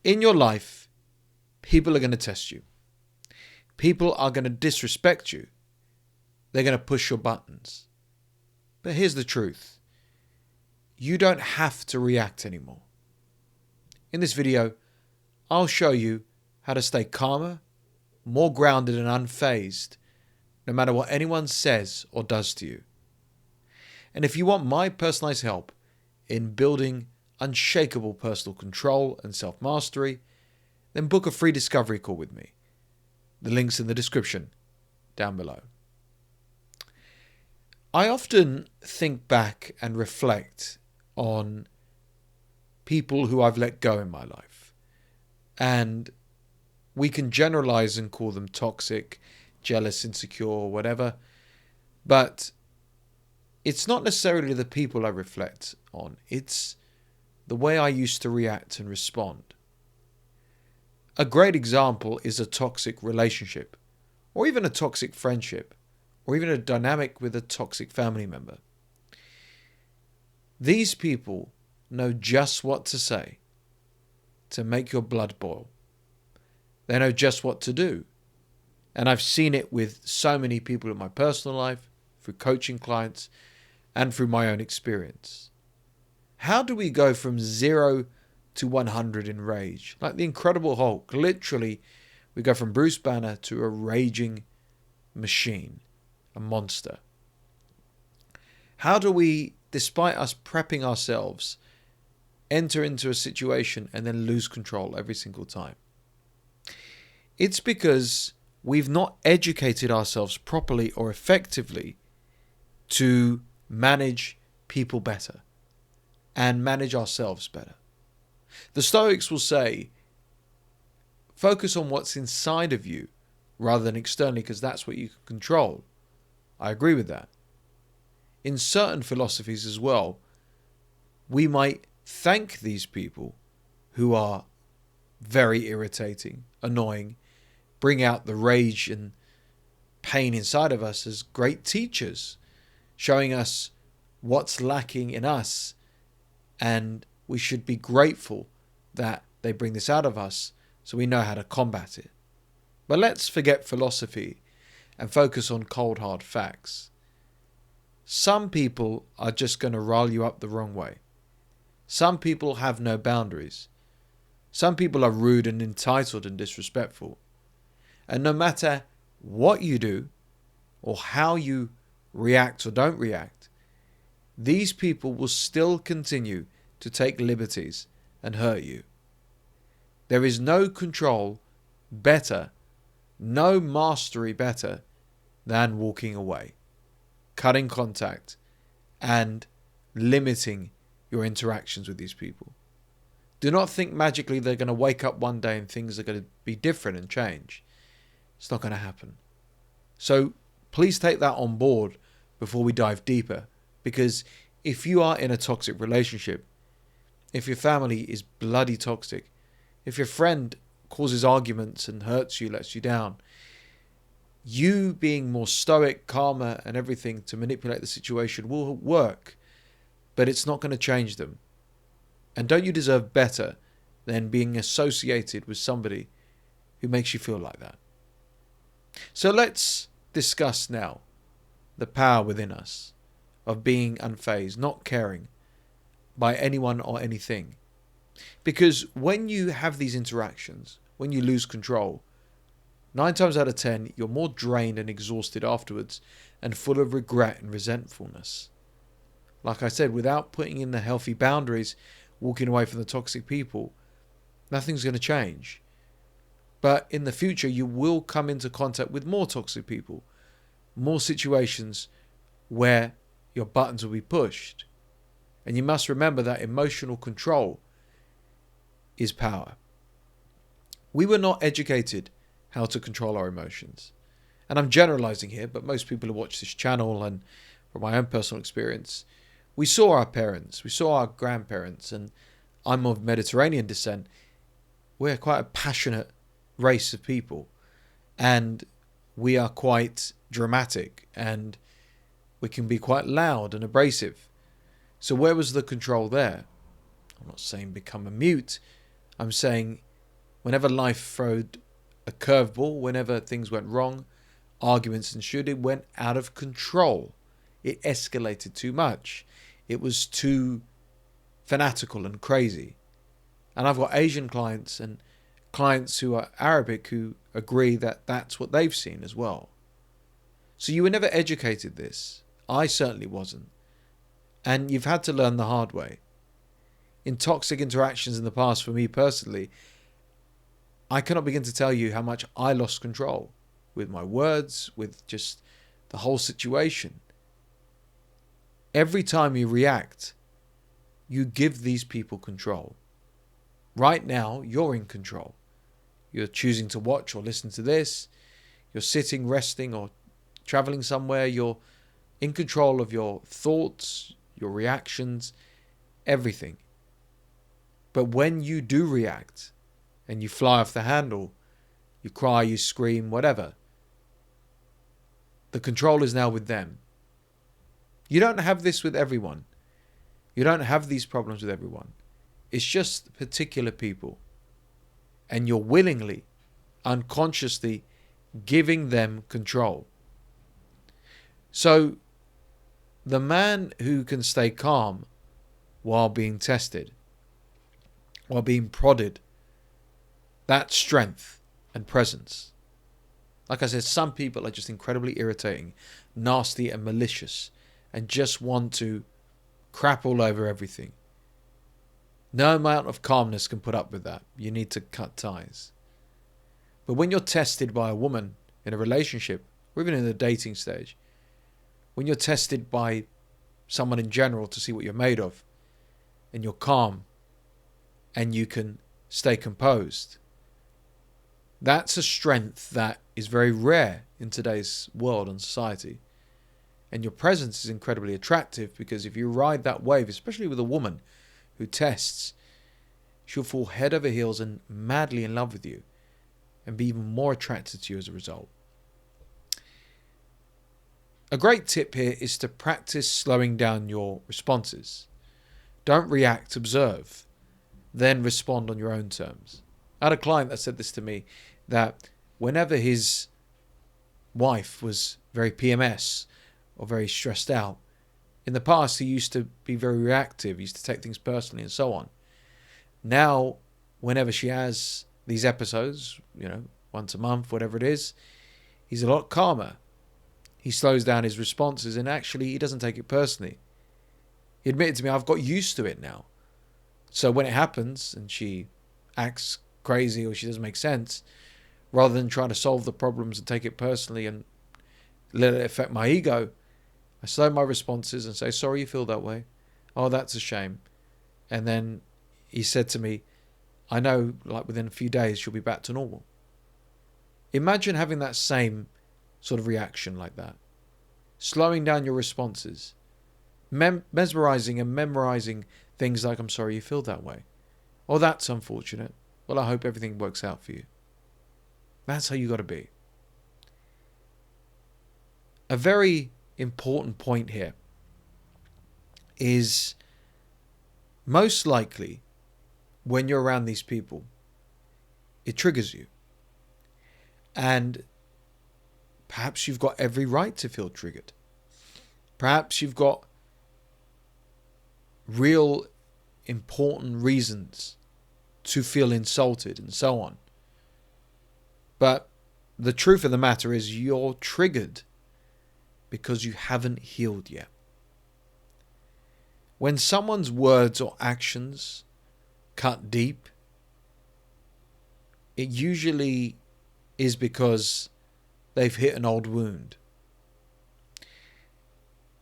In your life, people are going to test you. People are going to disrespect you. They're going to push your buttons. But here's the truth. You don't have to react anymore. In this video, I'll show you how to stay calmer, more grounded and unfazed, no matter what anyone says or does to you. And if you want my personalized help in building unshakable personal control and self-mastery, then book a free discovery call with me. The link's in the description down below. I often think back and reflect on people who I've let go in my life. And we can generalize and call them toxic, jealous, insecure, whatever. But it's not necessarily the people I reflect on. It's the way I used to react and respond. A great example is a toxic relationship, or even a toxic friendship, or even a dynamic with a toxic family member. These people know just what to say to make your blood boil. They know just what to do. And I've seen it with so many people in my personal life, through coaching clients, and through my own experience. How do we go from 0 to 100 in rage? Like the Incredible Hulk, literally, we go from Bruce Banner to a raging machine, a monster. How do we, despite us prepping ourselves, enter into a situation and then lose control every single time? It's because we've not educated ourselves properly or effectively to manage people better and manage ourselves better. The Stoics will say, focus on what's inside of you rather than externally, because that's what you can control. I agree with that. In certain philosophies as well, we might thank these people who are very irritating, annoying, bring out the rage and pain inside of us as great teachers, showing us what's lacking in us, and we should be grateful that they bring this out of us so we know how to combat it. But let's forget philosophy and focus on cold hard facts. Some people are just going to rile you up the wrong way. Some people have no boundaries. Some people are rude and entitled and disrespectful. And no matter what you do or how you react or don't react, these people will still continue to take liberties and hurt you. There is no control better, no mastery better than walking away, cutting contact, and limiting your interactions with these people. Do not think magically they're going to wake up one day and things are going to be different and change. It's not going to happen. So please take that on board before we dive deeper. Because if you are in a toxic relationship, if your family is bloody toxic, if your friend causes arguments and hurts you, lets you down, you being more stoic, calmer and everything to manipulate the situation will work, but it's not going to change them. And don't you deserve better than being associated with somebody who makes you feel like that? So let's discuss now the power within us of being unfazed, not caring by anyone or anything. Because when you have these interactions, when you lose control, 9 times out of 10, you're more drained and exhausted afterwards and full of regret and resentfulness. Like I said, without putting in the healthy boundaries, walking away from the toxic people, nothing's going to change. But in the future, you will come into contact with more toxic people, more situations where your buttons will be pushed. And you must remember that emotional control is power. We were not educated how to control our emotions. And I'm generalizing here, but most people who watch this channel, and from my own personal experience, we saw our parents, we saw our grandparents, and I'm of Mediterranean descent. We're quite a passionate race of people, and we are quite dramatic, and we can be quite loud and abrasive. So where was the control there? I'm not saying become a mute. I'm saying Whenever life throwed a curveball, whenever things went wrong, arguments ensued, it went out of control. It escalated too much. It was too fanatical and crazy. And I've got Asian clients and clients who are Arabic who agree that that's what they've seen as well. So you were never educated this. I certainly wasn't. And you've had to learn the hard way. In toxic interactions in the past, for me personally, I cannot begin to tell you how much I lost control with my words, with just the whole situation. Every time you react, you give these people control. Right now, you're in control. You're choosing to watch or listen to this. You're sitting, resting, or traveling somewhere. You're in control of your thoughts, your reactions, everything. But when you do react and you fly off the handle, you cry, you scream, whatever, the control is now with them. You don't have this with everyone. You don't have these problems with everyone. It's just particular people. And you're willingly, unconsciously giving them control. So, the man who can stay calm while being tested, while being prodded, that's strength and presence. Like I said, some people are just incredibly irritating, nasty and malicious, and just want to crap all over everything. No amount of calmness can put up with that. You need to cut ties. But when you're tested by a woman in a relationship, or even in the dating stage, when you're tested by someone in general to see what you're made of, and you're calm, and you can stay composed, that's a strength that is very rare in today's world and society. And your presence is incredibly attractive, because if you ride that wave, especially with a woman who tests, she'll fall head over heels and madly in love with you and be even more attracted to you as a result. A great tip here is to practice slowing down your responses. Don't react, observe, then respond on your own terms. I had a client that said this to me, that whenever his wife was very PMS or very stressed out, in the past he used to be very reactive, he used to take things personally and so on. Now, whenever she has these episodes, once a month, whatever it is, he's a lot calmer. He slows down his responses, and actually he doesn't take it personally. He admitted to me, I've got used to it now. So when it happens and she acts crazy or she doesn't make sense, rather than trying to solve the problems and take it personally and let it affect my ego, I slow my responses and say, sorry you feel that way. Oh, that's a shame. And then he said to me, I know, like within a few days she'll be back to normal. Imagine having that same sort of reaction like that. Slowing down your responses. Mesmerizing and memorizing things like, I'm sorry you feel that way. Oh, that's unfortunate. Well, I hope everything works out for you. That's how you got to be. A very important point here is, most likely when you're around these people, it triggers you. And perhaps you've got every right to feel triggered. Perhaps you've got real important reasons to feel insulted and so on. But the truth of the matter is, you're triggered because you haven't healed yet. When someone's words or actions cut deep, it usually is because they've hit an old wound.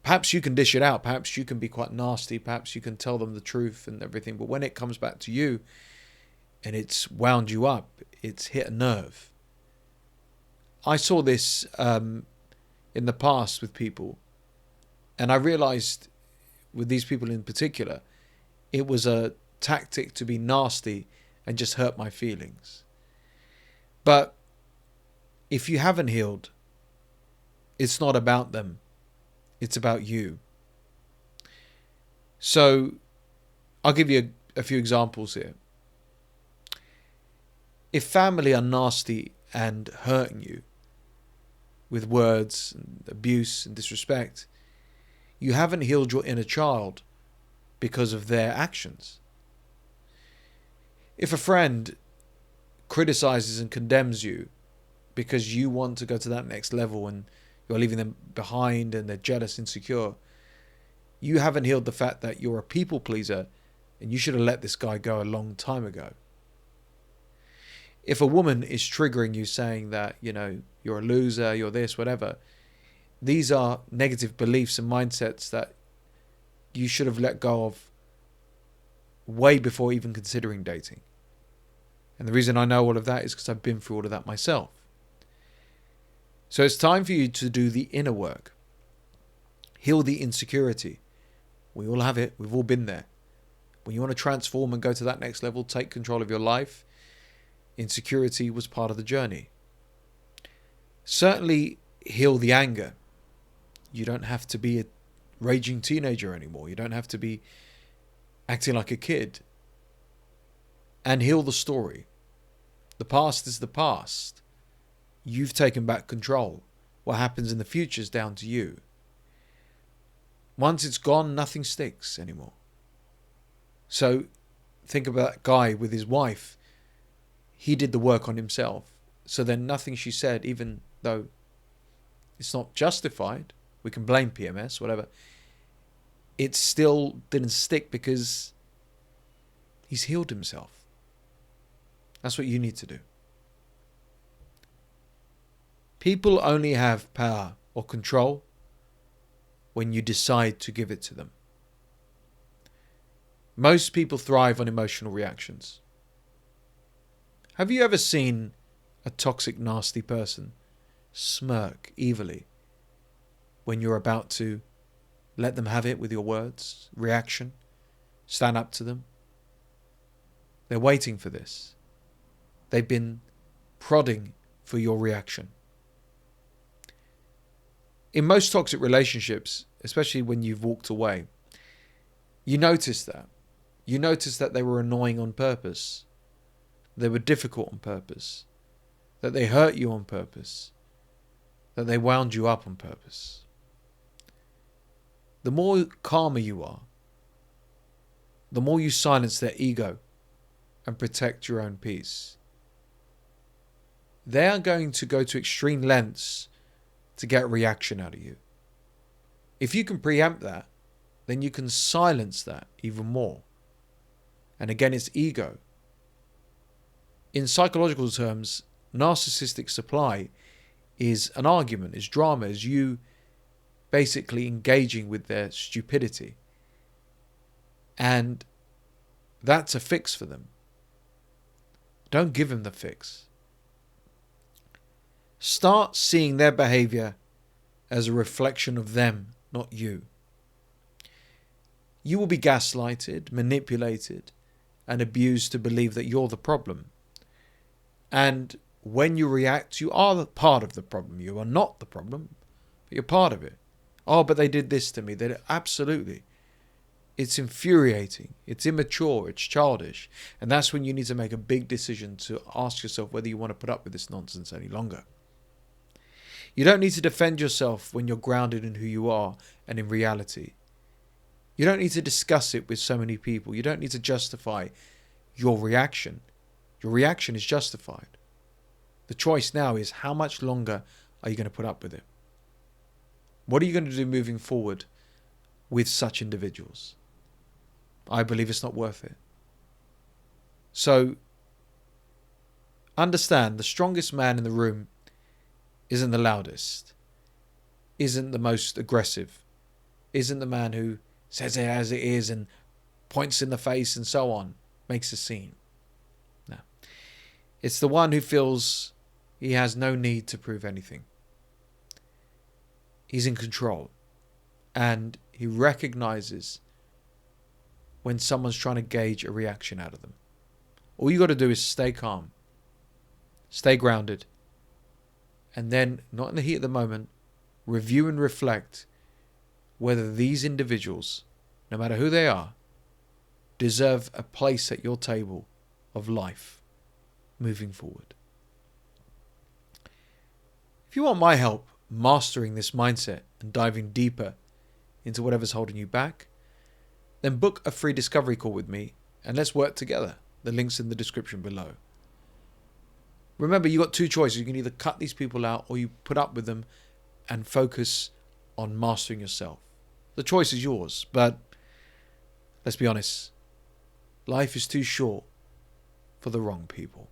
Perhaps you can dish it out. Perhaps you can be quite nasty. Perhaps you can tell them the truth and everything. But when it comes back to you and it's wound you up, it's hit a nerve. I saw this in the past with people, and I realized with these people in particular, it was a tactic to be nasty and just hurt my feelings. But if you haven't healed, it's not about them. It's about you. So I'll give you a few examples here. If family are nasty and hurting you with words and abuse and disrespect, you haven't healed your inner child because of their actions. If a friend criticizes and condemns you because you want to go to that next level and you're leaving them behind and they're jealous, insecure, you haven't healed the fact that you're a people pleaser and you should have let this guy go a long time ago. If a woman is triggering you saying that, you're a loser, you're this, whatever, these are negative beliefs and mindsets that you should have let go of way before even considering dating. And the reason I know all of that is because I've been through all of that myself. So it's time for you to do the inner work. Heal the insecurity. We all have it. We've all been there. When you want to transform and go to that next level, take control of your life, insecurity was part of the journey. Certainly heal the anger. You don't have to be a raging teenager anymore. You don't have to be acting like a kid. And heal the story. The past is the past. You've taken back control. What happens in the future is down to you. Once it's gone, nothing sticks anymore. So think about that guy with his wife. He did the work on himself. So then nothing she said, even though it's not justified, we can blame PMS, whatever, it still didn't stick because he's healed himself. That's what you need to do. People only have power or control when you decide to give it to them. Most people thrive on emotional reactions. Have you ever seen a toxic, nasty person smirk evilly when you're about to let them have it with your words, reaction, stand up to them? They're waiting for this. They've been prodding for your reaction. In most toxic relationships, especially when you've walked away, you notice that. You notice that they were annoying on purpose. They were difficult on purpose. That they hurt you on purpose. That they wound you up on purpose. The more calmer you are, the more you silence their ego and protect your own peace. They are going to go to extreme lengths to get a reaction out of you. If you can preempt that, then you can silence that even more. And again, it's ego. In psychological terms, narcissistic supply is an argument, is drama, is you basically engaging with their stupidity. And that's a fix for them. Don't give them the fix. Start seeing their behavior as a reflection of them, not you. You will be gaslighted, manipulated, and abused to believe that you're the problem. And when you react, you are part of the problem. You are not the problem, but you're part of it. Oh, but they did this to me. Absolutely. It's infuriating. It's immature. It's childish. And that's when you need to make a big decision to ask yourself whether you want to put up with this nonsense any longer. You don't need to defend yourself when you're grounded in who you are and in reality. You don't need to discuss it with so many people. You don't need to justify your reaction. Your reaction is justified. The choice now is how much longer are you going to put up with it? What are you going to do moving forward with such individuals? I believe it's not worth it. So understand, the strongest man in the room isn't the loudest, isn't the most aggressive, isn't the man who says it as it is and points in the face and so on, makes a scene. No. It's the one who feels he has no need to prove anything. He's in control. And he recognizes when someone's trying to gauge a reaction out of them. All you got to do is stay calm. Stay grounded. And then, not in the heat of the moment, review and reflect whether these individuals, no matter who they are, deserve a place at your table of life. moving forward. If you want my help mastering this mindset and diving deeper into whatever's holding you back, then book a free discovery call with me and let's work together. The link's in the description below. Remember, you got two choices. You can either cut these people out or you put up with them and focus on mastering yourself. The choice is yours, but let's be honest, life is too short for the wrong people.